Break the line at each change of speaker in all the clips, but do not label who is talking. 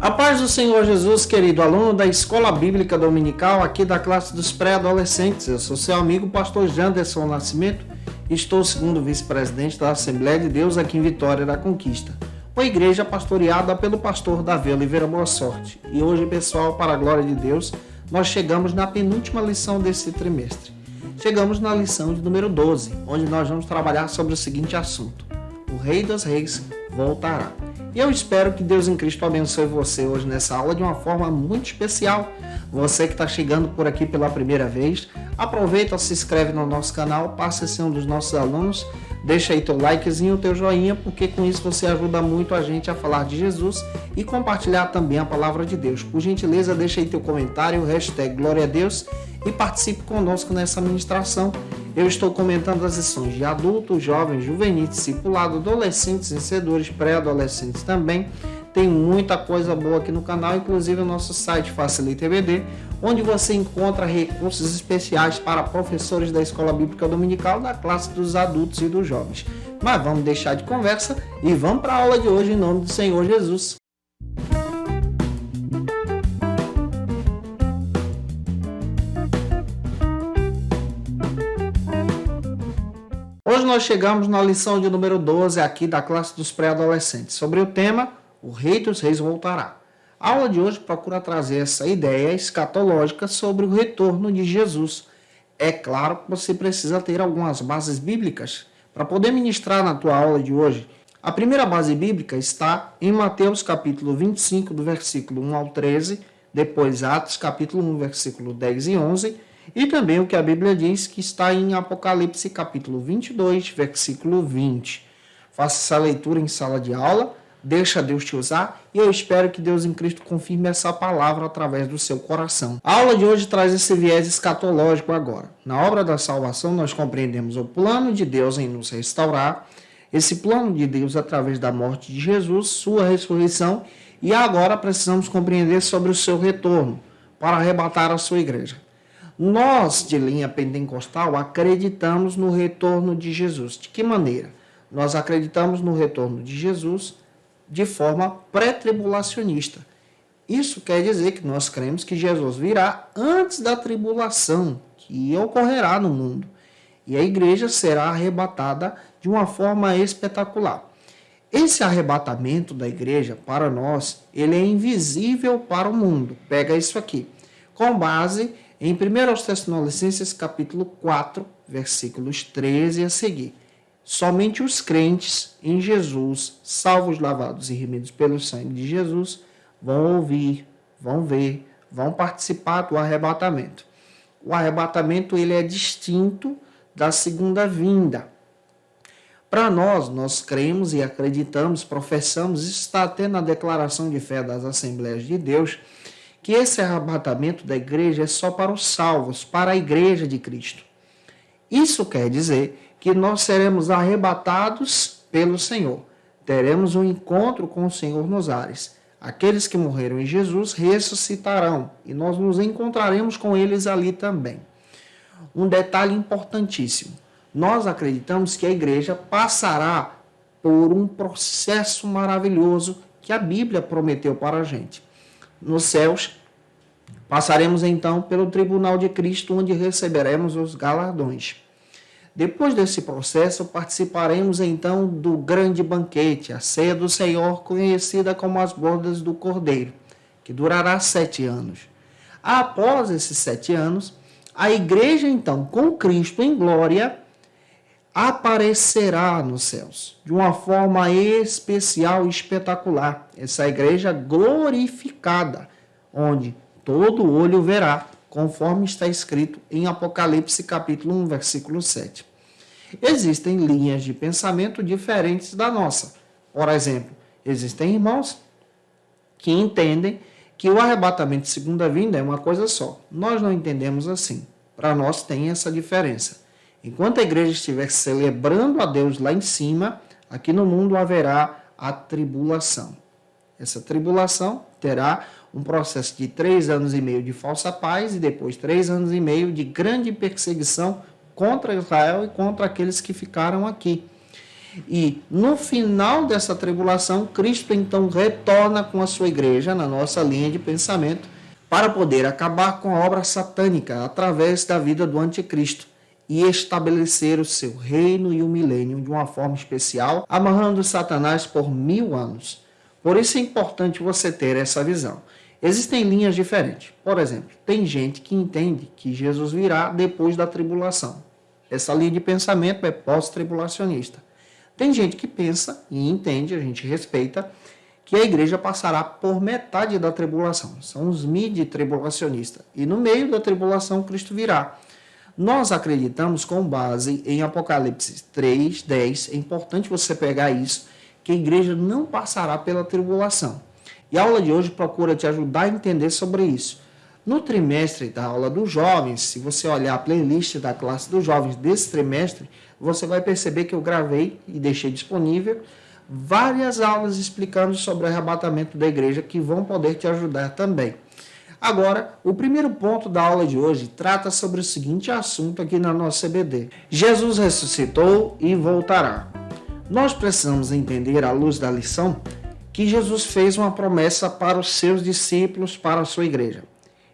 A paz do Senhor Jesus, querido aluno da Escola Bíblica Dominical, aqui da classe dos pré-adolescentes. Eu sou seu amigo, pastor Janderson Nascimento, e estou segundo vice-presidente da Assembleia de Deus aqui em Vitória da Conquista, uma igreja pastoreada pelo pastor Davi Oliveira Boa Sorte. E hoje, pessoal, para a glória de Deus, nós chegamos na penúltima lição desse trimestre. Chegamos na lição de número 12, onde nós vamos trabalhar sobre o seguinte assunto: o Rei dos Reis voltará. E eu espero que Deus em Cristo abençoe você hoje nessa aula de uma forma muito especial. Você que está chegando por aqui pela primeira vez, aproveita, se inscreve no nosso canal, passa a ser um dos nossos alunos, deixa aí teu likezinho, teu joinha, porque com isso você ajuda muito a gente a falar de Jesus e compartilhar também a palavra de Deus. Por gentileza, deixa aí teu comentário, hashtag Glória a Deus, e participe conosco nessa ministração. Eu estou comentando as lições de adultos, jovens, juvenis, discipulado, adolescentes, vencedores, pré-adolescentes também. Tem muita coisa boa aqui no canal, inclusive o nosso site Facilita EBD, onde você encontra recursos especiais para professores da Escola Bíblica Dominical, da classe dos adultos e dos jovens. Mas vamos deixar de conversa e vamos para a aula de hoje em nome do Senhor Jesus. Hoje nós chegamos na lição de número 12 aqui da classe dos pré-adolescentes, sobre o tema O Rei dos Reis voltará. A aula de hoje procura trazer essa ideia escatológica sobre o retorno de Jesus. É claro que você precisa ter algumas bases bíblicas para poder ministrar na tua aula de hoje. A primeira base bíblica está em Mateus capítulo 25, do versículo 1 ao 13, depois Atos capítulo 1, versículo 10 e 11, e também o que a Bíblia diz que está em Apocalipse capítulo 22, versículo 20. Faça essa leitura em sala de aula, deixa Deus te usar e eu espero que Deus em Cristo confirme essa palavra através do seu coração. A aula de hoje traz esse viés escatológico agora. Na obra da salvação nós compreendemos o plano de Deus em nos restaurar, esse plano de Deus através da morte de Jesus, sua ressurreição, e agora precisamos compreender sobre o seu retorno para arrebatar a sua igreja. Nós, de linha pentecostal, acreditamos no retorno de Jesus. De que maneira? Nós acreditamos no retorno de Jesus de forma pré-tribulacionista. Isso quer dizer que nós cremos que Jesus virá antes da tribulação que ocorrerá no mundo. E a igreja será arrebatada de uma forma espetacular. Esse arrebatamento da igreja, para nós, ele é invisível para o mundo. Pega isso aqui. Com base em 1 Tessalonicenses capítulo 4, versículos 13 a seguir. Somente os crentes em Jesus, salvos, lavados e remidos pelo sangue de Jesus, vão ouvir, vão ver, vão participar do arrebatamento. O arrebatamento ele é distinto da segunda vinda. Para nós cremos e acreditamos, professamos, isso está até na declaração de fé das Assembleias de Deus, que esse arrebatamento da igreja é só para os salvos, para a igreja de Cristo. Isso quer dizer que nós seremos arrebatados pelo Senhor. Teremos um encontro com o Senhor nos ares. Aqueles que morreram em Jesus ressuscitarão e nós nos encontraremos com eles ali também. Um detalhe importantíssimo. Nós acreditamos que a igreja passará por um processo maravilhoso que a Bíblia prometeu para a gente. Nos céus, passaremos então pelo tribunal de Cristo, onde receberemos os galardões. Depois desse processo, participaremos então do grande banquete, a ceia do Senhor, conhecida como as bodas do Cordeiro, que durará 7 anos. Após esses 7 anos, a igreja então, com Cristo em glória, aparecerá nos céus, de uma forma especial e espetacular. Essa igreja glorificada, onde todo olho verá, conforme está escrito em Apocalipse capítulo 1, versículo 7. Existem linhas de pensamento diferentes da nossa. Por exemplo, existem irmãos que entendem que o arrebatamento de segunda vinda é uma coisa só. Nós não entendemos assim. Para nós tem essa diferença. Enquanto a igreja estiver celebrando a Deus lá em cima, aqui no mundo haverá a tribulação. Essa tribulação terá um processo de 3 anos e meio de falsa paz e depois 3 anos e meio de grande perseguição contra Israel e contra aqueles que ficaram aqui. E no final dessa tribulação, Cristo então retorna com a sua igreja, na nossa linha de pensamento, para poder acabar com a obra satânica através da vida do anticristo e estabelecer o seu reino e o milênio de uma forma especial, amarrando Satanás por 1000 anos. Por isso é importante você ter essa visão. Existem linhas diferentes. Por exemplo, tem gente que entende que Jesus virá depois da tribulação. Essa linha de pensamento é pós-tribulacionista. Tem gente que pensa e entende, a gente respeita, que a igreja passará por metade da tribulação. São os mid-tribulacionistas. E no meio da tribulação, Cristo virá. Nós acreditamos, com base em Apocalipse 3:10, é importante você pegar isso, que a igreja não passará pela tribulação. E a aula de hoje procura te ajudar a entender sobre isso. No trimestre da aula dos jovens, se você olhar a playlist da classe dos jovens desse trimestre, você vai perceber que eu gravei e deixei disponível várias aulas explicando sobre o arrebatamento da igreja que vão poder te ajudar também. Agora, o primeiro ponto da aula de hoje trata sobre o seguinte assunto aqui na nossa CBD. Jesus ressuscitou e voltará. Nós precisamos entender, à luz da lição, que Jesus fez uma promessa para os seus discípulos, para a sua igreja.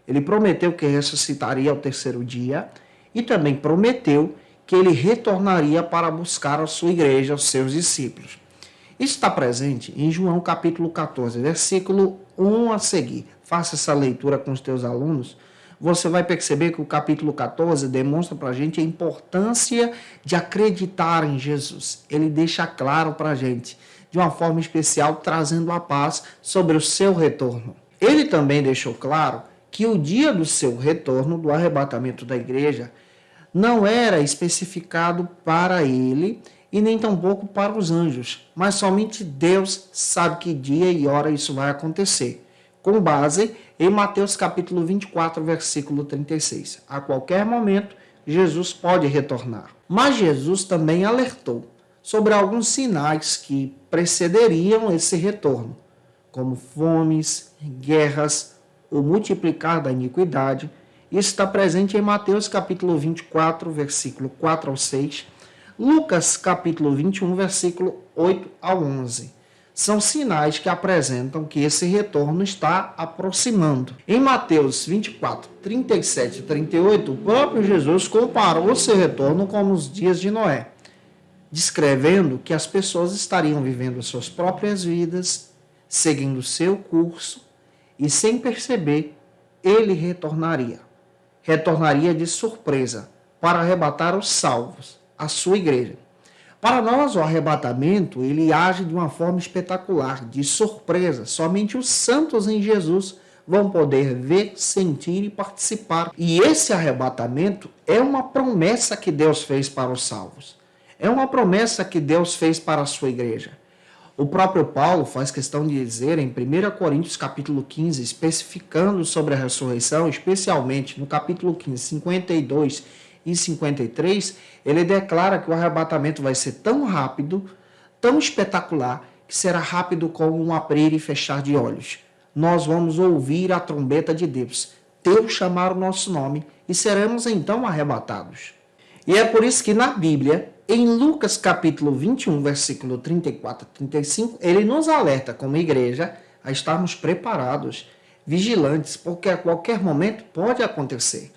Ele prometeu que ressuscitaria ao terceiro dia e também prometeu que ele retornaria para buscar a sua igreja, os seus discípulos. Isso está presente em João capítulo 14, versículo 1 a seguir. Faça essa leitura com os teus alunos. Você vai perceber que o capítulo 14 demonstra para a gente a importância de acreditar em Jesus. Ele deixa claro para a gente, de uma forma especial, trazendo a paz sobre o seu retorno. Ele também deixou claro que o dia do seu retorno, do arrebatamento da igreja, não era especificado para ele e nem tampouco para os anjos, mas somente Deus sabe que dia e hora isso vai acontecer, com base em Mateus capítulo 24, versículo 36. A qualquer momento, Jesus pode retornar. Mas Jesus também alertou sobre alguns sinais que precederiam esse retorno, como fomes, guerras, o multiplicar da iniquidade. Isso está presente em Mateus capítulo 24, versículo 4 ao 6, Lucas capítulo 21, versículo 8 ao 11. São sinais que apresentam que esse retorno está aproximando. Em Mateus 24, 37 e 38, o próprio Jesus comparou o seu retorno com os dias de Noé, descrevendo que as pessoas estariam vivendo suas próprias vidas, seguindo seu curso, e sem perceber, ele retornaria. Retornaria de surpresa para arrebatar os salvos, a sua igreja. Para nós, o arrebatamento, ele age de uma forma espetacular, de surpresa. Somente os santos em Jesus vão poder ver, sentir e participar. E esse arrebatamento é uma promessa que Deus fez para os salvos. É uma promessa que Deus fez para a sua igreja. O próprio Paulo faz questão de dizer em 1 Coríntios capítulo 15, especificando sobre a ressurreição, especialmente no capítulo 15, 52 e 53, ele declara que o arrebatamento vai ser tão rápido, tão espetacular, que será rápido como um abrir e fechar de olhos. Nós vamos ouvir a trombeta de Deus, Deus chamar o nosso nome e seremos então arrebatados. E é por isso que na Bíblia, em Lucas capítulo 21, versículo 34 a 35, ele nos alerta como igreja a estarmos preparados, vigilantes, porque a qualquer momento pode acontecer.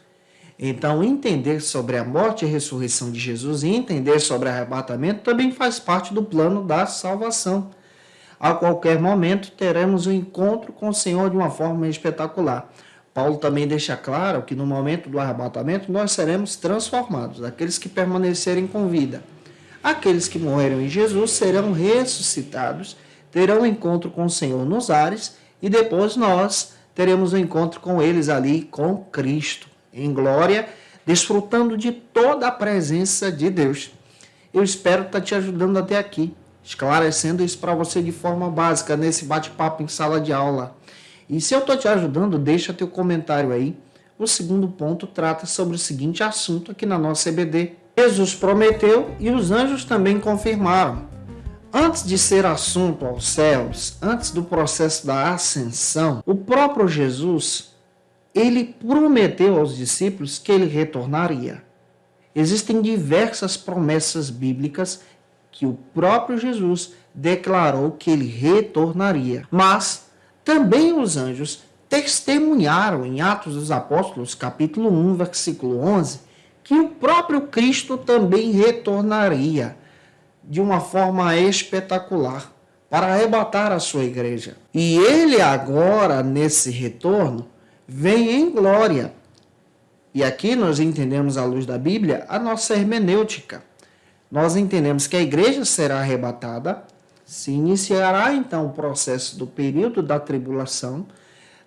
Então, entender sobre a morte e a ressurreição de Jesus e entender sobre o arrebatamento também faz parte do plano da salvação. A qualquer momento teremos um encontro com o Senhor de uma forma espetacular. Paulo também deixa claro que no momento do arrebatamento nós seremos transformados. Aqueles que permanecerem com vida, aqueles que morreram em Jesus serão ressuscitados, terão um encontro com o Senhor nos ares e depois nós teremos um encontro com eles ali, com Cristo, em glória, desfrutando de toda a presença de Deus. Eu espero estar te ajudando até aqui, esclarecendo isso para você de forma básica nesse bate-papo em sala de aula. E se eu estou te ajudando, deixa teu comentário aí. O segundo ponto trata sobre o seguinte assunto aqui na nossa CBD. Jesus prometeu e os anjos também confirmaram. Antes de ser assunto aos céus, antes do processo da ascensão, o próprio Jesus, ele prometeu aos discípulos que ele retornaria. Existem diversas promessas bíblicas que o próprio Jesus declarou que ele retornaria. Mas também os anjos testemunharam em Atos dos Apóstolos, capítulo 1, versículo 11, que o próprio Cristo também retornaria de uma forma espetacular para arrebatar a sua igreja. E ele agora, nesse retorno, vem em glória. E aqui nós entendemos, à luz da Bíblia, a nossa hermenêutica. Nós entendemos que a igreja será arrebatada, se iniciará então o processo do período da tribulação.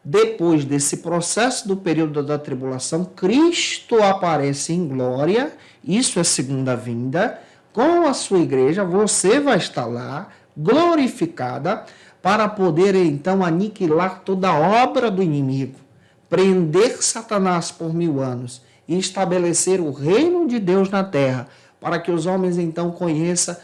Depois desse processo do período da tribulação, Cristo aparece em glória, isso é segunda vinda, com a sua igreja, você vai estar lá, glorificada, para poder então aniquilar toda a obra do inimigo, prender Satanás por 1000 anos e estabelecer o reino de Deus na terra, para que os homens então conheçam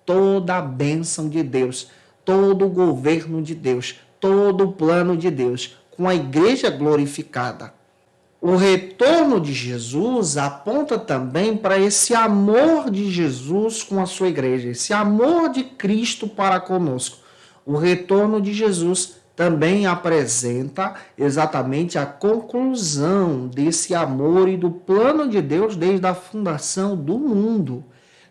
toda a bênção de Deus, todo o governo de Deus, todo o plano de Deus, com a igreja glorificada. O retorno de Jesus aponta também para esse amor de Jesus com a sua igreja, esse amor de Cristo para conosco. O retorno de Jesus também apresenta exatamente a conclusão desse amor e do plano de Deus desde a fundação do mundo,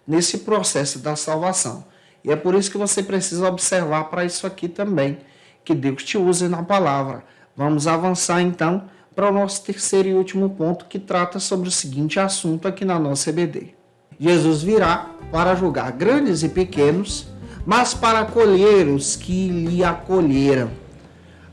nesse processo da salvação. E é por isso que você precisa observar para isso aqui também, que Deus te use na palavra. Vamos avançar então para o nosso terceiro e último ponto, que trata sobre o seguinte assunto aqui na nossa EBD. Jesus virá para julgar grandes e pequenos, mas para acolher os que lhe acolheram.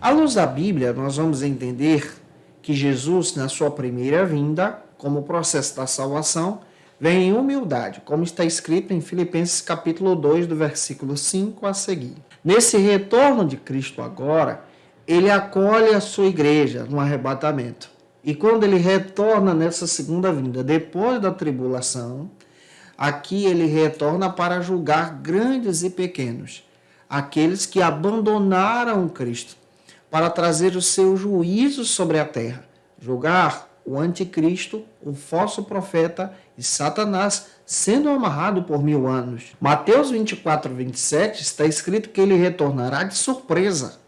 À luz da Bíblia, nós vamos entender que Jesus, na sua primeira vinda, como processo da salvação, vem em humildade, como está escrito em Filipenses capítulo 2, do versículo 5 a seguir. Nesse retorno de Cristo agora, ele acolhe a sua igreja no arrebatamento. E quando ele retorna nessa segunda vinda, depois da tribulação, aqui ele retorna para julgar grandes e pequenos, aqueles que abandonaram Cristo, para trazer o seu juízo sobre a terra, julgar o anticristo, o falso profeta e Satanás, sendo amarrado por 1000 anos. Mateus 24, 27 está escrito que ele retornará de surpresa.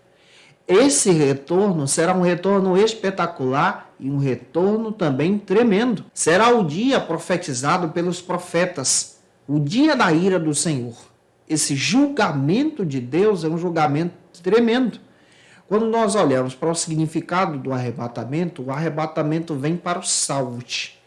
Esse retorno será um retorno espetacular e um retorno também tremendo. Será o dia profetizado pelos profetas, o dia da ira do Senhor. Esse julgamento de Deus é um julgamento tremendo. Quando nós olhamos para o significado do arrebatamento, o arrebatamento vem para os salvos.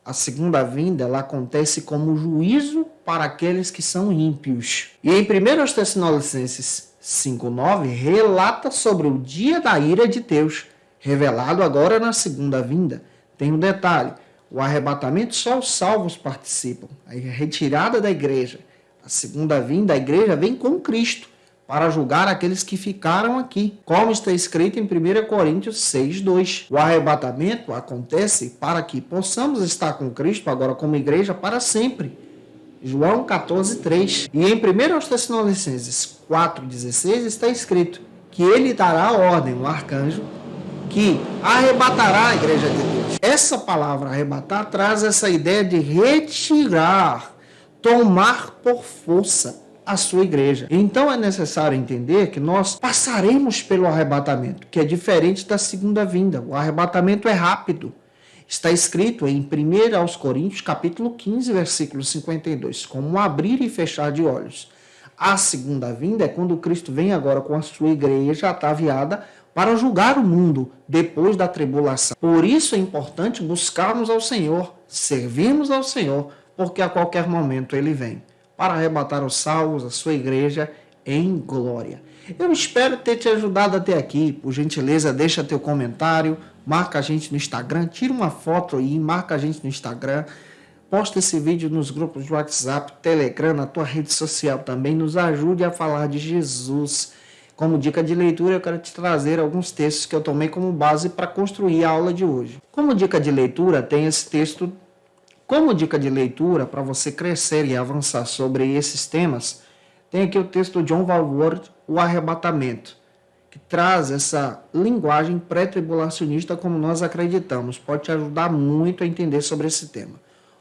A segunda vinda, ela acontece como juízo para aqueles que são ímpios. E em 1 Tessalonicenses 5:9 relata sobre o dia da ira de Deus, revelado agora na segunda vinda. Tem um detalhe: o arrebatamento só os salvos participam, a retirada da igreja. A segunda vinda, a igreja vem com Cristo para julgar aqueles que ficaram aqui, como está escrito em 1 Coríntios 6:2. O arrebatamento acontece para que possamos estar com Cristo agora como igreja para sempre. João 14:3. E em 1 Tessalonicenses 4:16 está escrito que ele dará ordem, um arcanjo, que arrebatará a igreja de Deus. Essa palavra arrebatar traz essa ideia de retirar, tomar por força a sua igreja. Então é necessário entender que nós passaremos pelo arrebatamento, que é diferente da segunda vinda. O arrebatamento é rápido. Está escrito em 1 Coríntios, capítulo 15, versículo 52, como um abrir e fechar de olhos. A segunda vinda é quando Cristo vem agora com a sua igreja ataviada para julgar o mundo depois da tribulação. Por isso é importante buscarmos ao Senhor, servirmos ao Senhor, porque a qualquer momento Ele vem para arrebatar os salvos, a sua igreja em glória. Eu espero ter te ajudado até aqui. Por gentileza, deixa teu comentário, marca a gente no Instagram, tira uma foto aí, marca a gente no Instagram, posta esse vídeo nos grupos de WhatsApp, Telegram, na tua rede social também, nos ajude a falar de Jesus. Como dica de leitura, eu quero te trazer alguns textos que eu tomei como base para construir a aula de hoje. Como dica de leitura, tem esse texto. Como dica de leitura, para você crescer e avançar sobre esses temas, tem aqui o texto de John Walvoord, O Arrebatamento, que traz essa linguagem pré-tribulacionista como nós acreditamos. Pode te ajudar muito a entender sobre esse tema.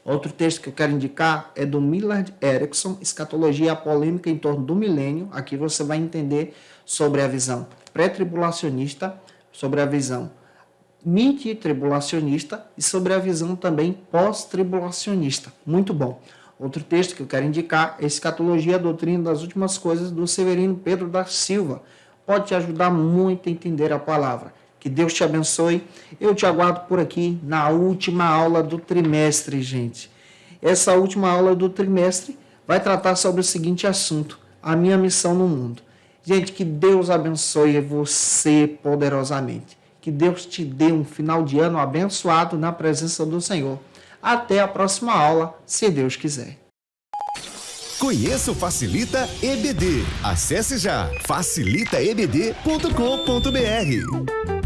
Outro texto que eu quero indicar é do Millard Erickson, Escatologia e a Polêmica em Torno do Milênio. Aqui você vai entender sobre a visão pré-tribulacionista, sobre a visão midi-tribulacionista e sobre a visão também pós-tribulacionista. Muito bom. Outro texto que eu quero indicar é Escatologia, a Doutrina das Últimas Coisas, do Severino Pedro da Silva. Pode te ajudar muito a entender a palavra. Que Deus te abençoe. Eu te aguardo por aqui na última aula do trimestre, gente. Essa última aula do trimestre vai tratar sobre o seguinte assunto: a minha missão no mundo. Gente, que Deus abençoe você poderosamente. Que Deus te dê um final de ano abençoado na presença do Senhor. Até a próxima aula, se Deus quiser.
Conheça o Facilita EBD. Acesse já facilitaebd.com.br.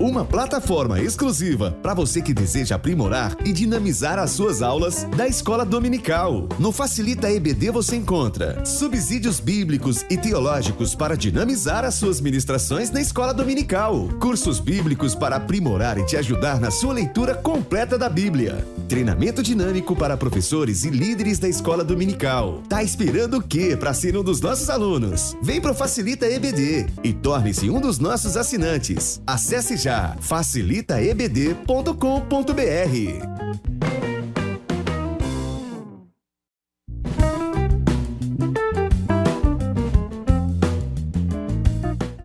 Uma plataforma exclusiva para você que deseja aprimorar e dinamizar as suas aulas da escola dominical. No Facilita EBD você encontra subsídios bíblicos e teológicos para dinamizar as suas ministrações na escola dominical, cursos bíblicos para aprimorar e te ajudar na sua leitura completa da Bíblia, treinamento dinâmico para professores e líderes da escola dominical. Tá esperando o quê para ser um dos nossos alunos? Vem pro Facilita EBD e torne-se um dos nossos assinantes. Acesse já facilitaebd.com.br.